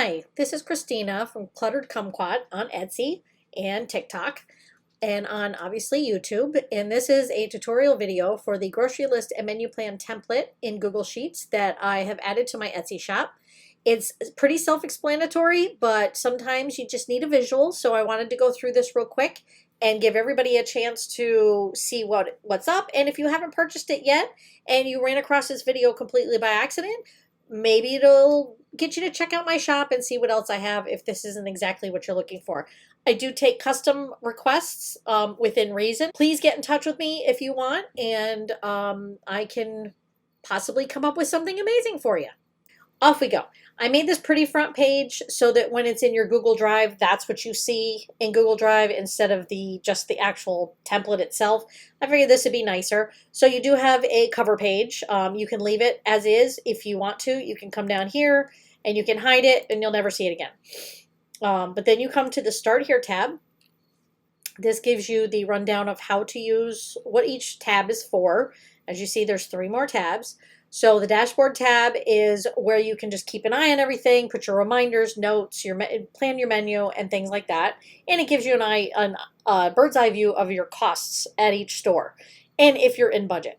Hi, this is Christina from Kluttered Kumquat on Etsy and TikTok and on obviously YouTube. And this is a tutorial video for the grocery list and menu plan template in Google Sheets that I have added to my Etsy shop. It's pretty self-explanatory, but sometimes you just need a visual. So I wanted to go through this real quick and give everybody a chance to see what's up. And if you haven't purchased it yet and you ran across this video completely by accident, maybe it'll get you to check out my shop and see what else I have if this isn't exactly what you're looking for. I do take custom requests within reason. Please get in touch with me if you want, and I can possibly come up with something amazing for you. Off we go. I made this pretty front page so that when it's in your Google Drive, that's what you see in Google Drive instead of just the actual template itself. I figured this would be nicer. So you do have a cover page. You can leave it as is if you want to. You can come down here and you can hide it and you'll never see it again. But then you come to the Start Here tab. This gives you the rundown of how to use what each tab is for. As you see, there's 3 more tabs. So the dashboard tab is where you can just keep an eye on everything, put your reminders, notes, plan your menu, and things like that. And it gives you a bird's eye view of your costs at each store, and if you're in budget.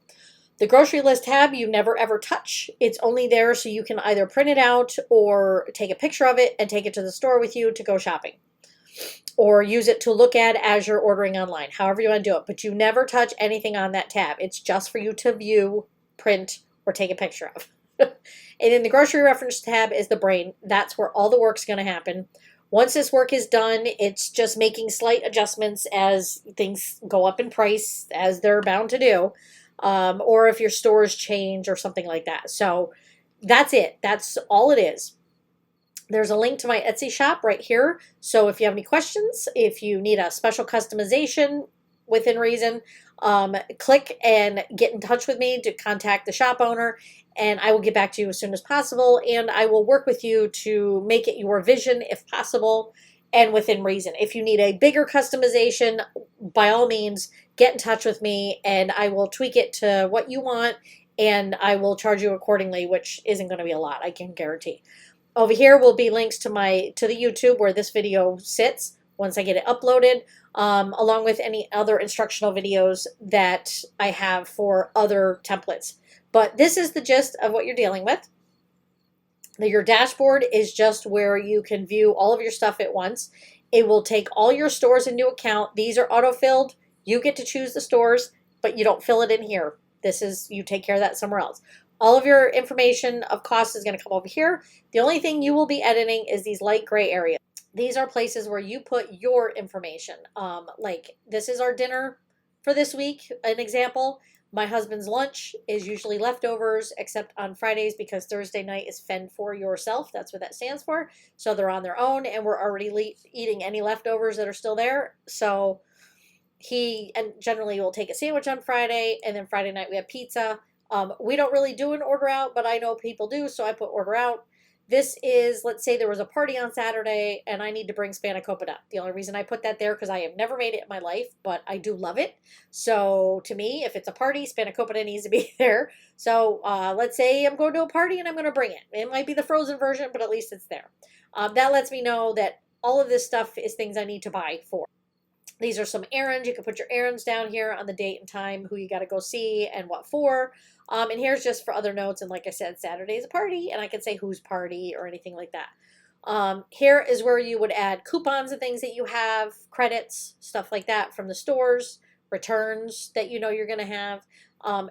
The grocery list tab you never ever touch. It's only there so you can either print it out or take a picture of it and take it to the store with you to go shopping, or use it to look at as you're ordering online, however you want to do it. But you never touch anything on that tab. It's just for you to view, print, or take a picture of. And in the grocery reference tab is the brain. That's where all the work's going to happen. Once this work is done, it's just making slight adjustments as things go up in price, as they're bound to do, or if your stores change or something like that. So that's it. That's all it is. There's a link to my Etsy shop right here. So if you have any questions, if you need a special customization within reason, click and get in touch with me to contact the shop owner, and I will get back to you as soon as possible, and I will work with you to make it your vision if possible and within reason. If you need a bigger customization, by all means, get in touch with me and I will tweak it to what you want, and I will charge you accordingly, which isn't going to be a lot, I can guarantee. Over here will be links to the YouTube where this video sits once I get it uploaded, along with any other instructional videos that I have for other templates. But this is the gist of what you're dealing with. Your dashboard is just where you can view all of your stuff at once. It will take all your stores into account. These are auto-filled. You get to choose the stores, but you don't fill it in here. You take care of that somewhere else. All of your information of cost is going to come over here. The only thing you will be editing is these light gray areas. These are places where you put your information. Like this is our dinner for this week, an example. My husband's lunch is usually leftovers, except on Fridays because Thursday night is fend for yourself. That's what that stands for. So they're on their own and we're already eating any leftovers that are still there. So he generally will take a sandwich on Friday, and then Friday night we have pizza. We don't really do an order out, but I know people do, so I put order out. This is, let's say there was a party on Saturday and I need to bring spanakopita. The only reason I put that there because I have never made it in my life, but I do love it. So to me, if it's a party, spanakopita needs to be there. So let's say I'm going to a party and I'm going to bring it. It might be the frozen version, but at least it's there. That lets me know that all of this stuff is things I need to buy for. These are some errands. You can put your errands down here on the date and time, who you got to go see and what for. And here's just for other notes. And like I said, Saturday is a party, and I can say whose party or anything like that. Here is where you would add coupons and things that you have, credits, stuff like that from the stores, returns that you know you're going to have.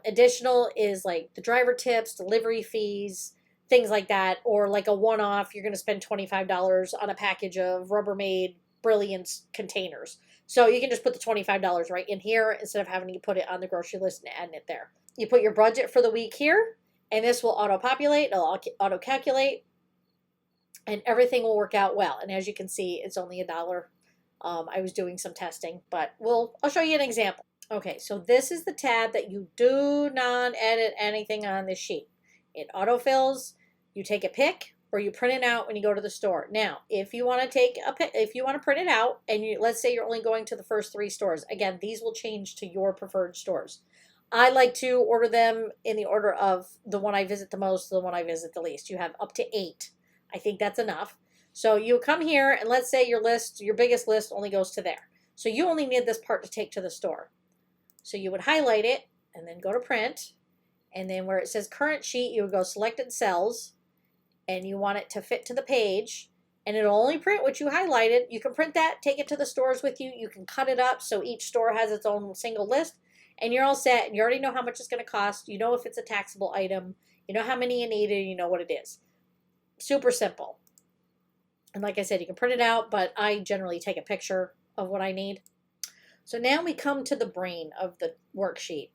Additional is like the driver tips, delivery fees, things like that, or like a one-off, you're going to spend $25 on a package of Rubbermaid Brilliance containers. So you can just put the $25 right in here instead of having to put it on the grocery list and adding it there. You put your budget for the week here, and this will auto-populate, it'll auto-calculate, and everything will work out well. And as you can see, it's only $1. I was doing some testing, but I'll show you an example. Okay, so this is the tab that you do not edit anything on this sheet. It autofills, you take a pic, or you print it out when you go to the store. Now, if you want to print it out, and let's say you're only going to the first 3 stores. Again, these will change to your preferred stores. I like to order them in the order of the one I visit the most to the one I visit the least. You have up to 8. I think that's enough. So you come here and let's say your list, your biggest list only goes to there. So you only need this part to take to the store. So you would highlight it and then go to print. And then where it says current sheet, you would go selected cells and you want it to fit to the page. And it'll only print what you highlighted. You can print that, take it to the stores with you. You can cut it up so each store has its own single list. And you're all set. And you already know how much it's going to cost. You know if it's a taxable item. You know how many you need and you know what it is. Super simple. And like I said, you can print it out, but I generally take a picture of what I need. So now we come to the brain of the worksheet.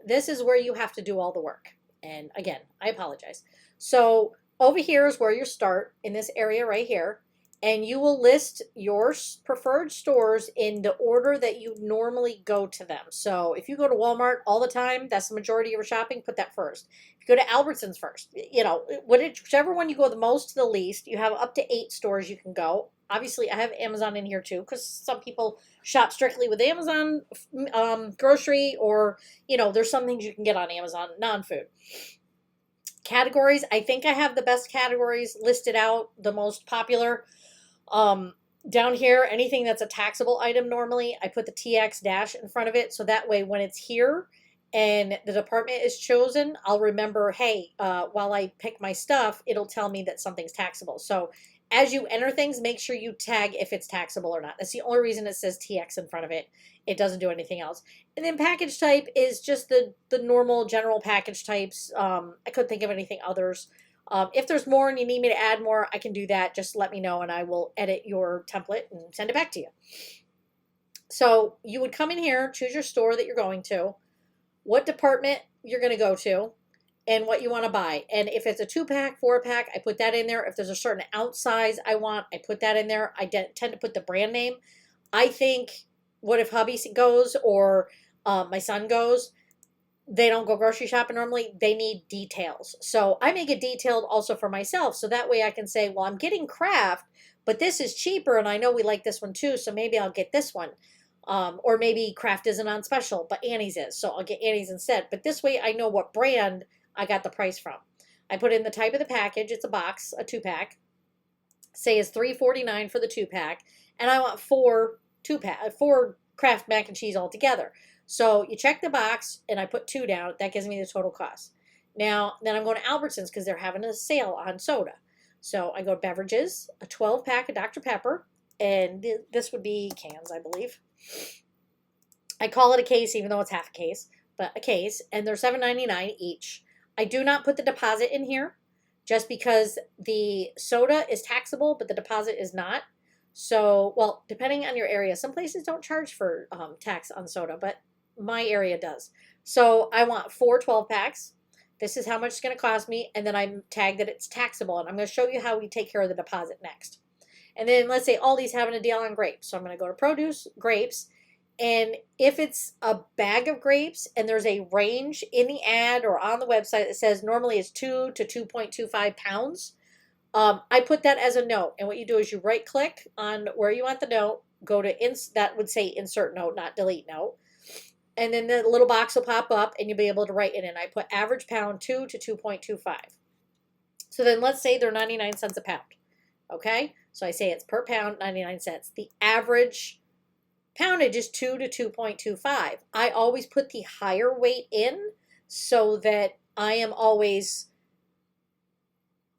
This is where you have to do all the work. And again, I apologize. So over here is where you start in this area right here. And you will list your preferred stores in the order that you normally go to them. So if you go to Walmart all the time, that's the majority of your shopping, put that first. If you go to Albertsons first, you know, whichever one you go the most to the least, you have up to 8 stores you can go. Obviously, I have Amazon in here too because some people shop strictly with Amazon grocery, or, you know, there's some things you can get on Amazon, non-food. Categories, I think I have the best categories listed out, the most popular. Down here, anything that's a taxable item normally, I put the TX dash in front of it. So that way when it's here and the department is chosen, I'll remember, hey, while I pick my stuff, it'll tell me that something's taxable. So as you enter things, make sure you tag if it's taxable or not. That's the only reason it says TX in front of it. It doesn't do anything else. And then package type is just the normal general package types. I couldn't think of anything others. If there's more and you need me to add more, I can do that. Just let me know and I will edit your template and send it back to you. So you would come in here, choose your store that you're going to, what department you're going to go to, and what you want to buy. And if it's a 2-pack, 4-pack, I put that in there. If there's a certain ounce size I want, I put that in there. I tend to put the brand name. I think, what if hubby goes or my son goes? They don't go grocery shopping normally. They need details. So I make it detailed also for myself. So that way I can say, well, I'm getting Kraft, but this is cheaper and I know we like this one too. So maybe I'll get this one. Or maybe Kraft isn't on special, but Annie's is. So I'll get Annie's instead. But this way I know what brand I got the price from. I put in the type of the package. It's a box, a 2-pack. Say it's $3.49 for the 2-pack. And I want 4 Kraft mac and cheese altogether. So you check the box and I put 2 down. That gives me the total cost. Now, then I'm going to Albertsons because they're having a sale on soda. So I go to beverages, a 12-pack of Dr. Pepper, and this would be cans, I believe. I call it a case even though it's half a case, but a case, and they're $7.99 each. I do not put the deposit in here just because the soda is taxable, but the deposit is not. So, well, depending on your area, some places don't charge for tax on soda, but my area does. So I want 4 12-packs. This is how much it's going to cost me. And then I tag that it's taxable. And I'm going to show you how we take care of the deposit next. And then let's say Aldi's having a deal on grapes. So I'm going to go to produce, grapes. And if it's a bag of grapes and there's a range in the ad or on the website that says normally it's 2 to 2.25 pounds, I put that as a note. And what you do is you right click on where you want the note, go to that would say insert note, not delete note. And then the little box will pop up and you'll be able to write it in. I put average pound 2 to 2.25. So then let's say they're 99 cents a pound. Okay? So I say it's per pound, 99 cents. The average poundage is 2 to 2.25. I always put the higher weight in so that I am always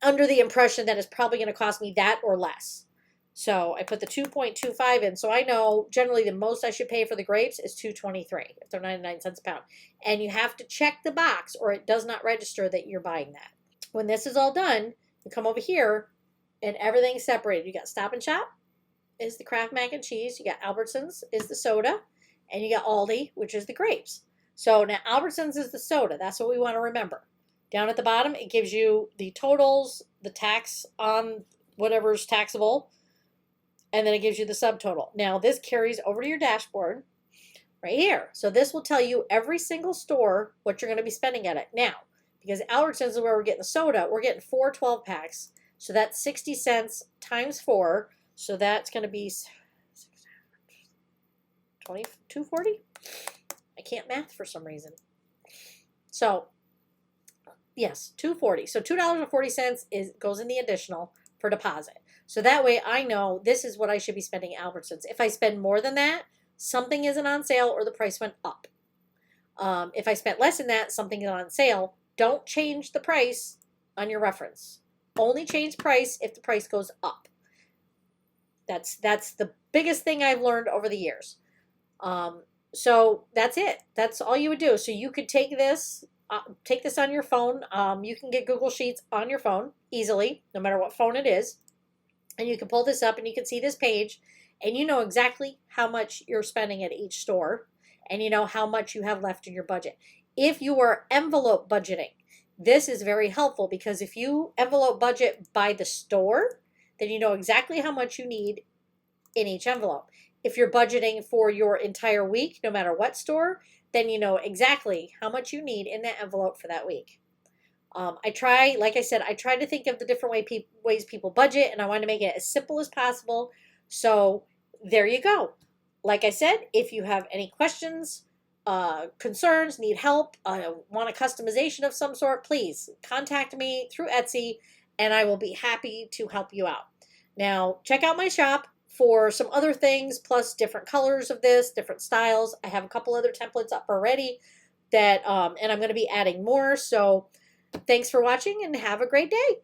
under the impression that it's probably going to cost me that or less. So I put the 2.25 in. So I know generally the most I should pay for the grapes is $2.23 if they're 99 cents a pound. And you have to check the box or it does not register that you're buying that. When this is all done, you come over here and everything's separated. You got Stop and Shop is the Kraft mac and cheese. You got Albertsons is the soda. And you got Aldi, which is the grapes. So now Albertsons is the soda. That's what we want to remember. Down at the bottom, it gives you the totals, the tax on whatever's taxable, and then it gives you the subtotal. Now, this carries over to your dashboard right here. So this will tell you every single store what you're going to be spending at it. Now, because Albertsons is where we're getting the soda, we're getting 4 12-packs. So that's 60 cents times 4. So that's going to be $2.40. I can't math for some reason. So, yes, $2.40. So $2.40 goes in the additional for deposit. So that way I know this is what I should be spending at Albertsons. If I spend more than that, something isn't on sale or the price went up. If I spent less than that, something is on sale. Don't change the price on your reference. Only change price if the price goes up. That's the biggest thing I've learned over the years. So that's it. That's all you would do. So you could take this on your phone. You can get Google Sheets on your phone easily, no matter what phone it is. And you can pull this up and you can see this page and you know exactly how much you're spending at each store and you know how much you have left in your budget. If you are envelope budgeting, this is very helpful because if you envelope budget by the store, then you know exactly how much you need in each envelope. If you're budgeting for your entire week, no matter what store, then you know exactly how much you need in that envelope for that week. Like I said, I try to think of the different ways people budget, and I want to make it as simple as possible. So there you go. Like I said, if you have any questions, concerns, need help, want a customization of some sort, please contact me through Etsy, and I will be happy to help you out. Now, check out my shop for some other things, plus different colors of this, different styles. I have a couple other templates up already that, and I'm going to be adding more. So thanks for watching and have a great day.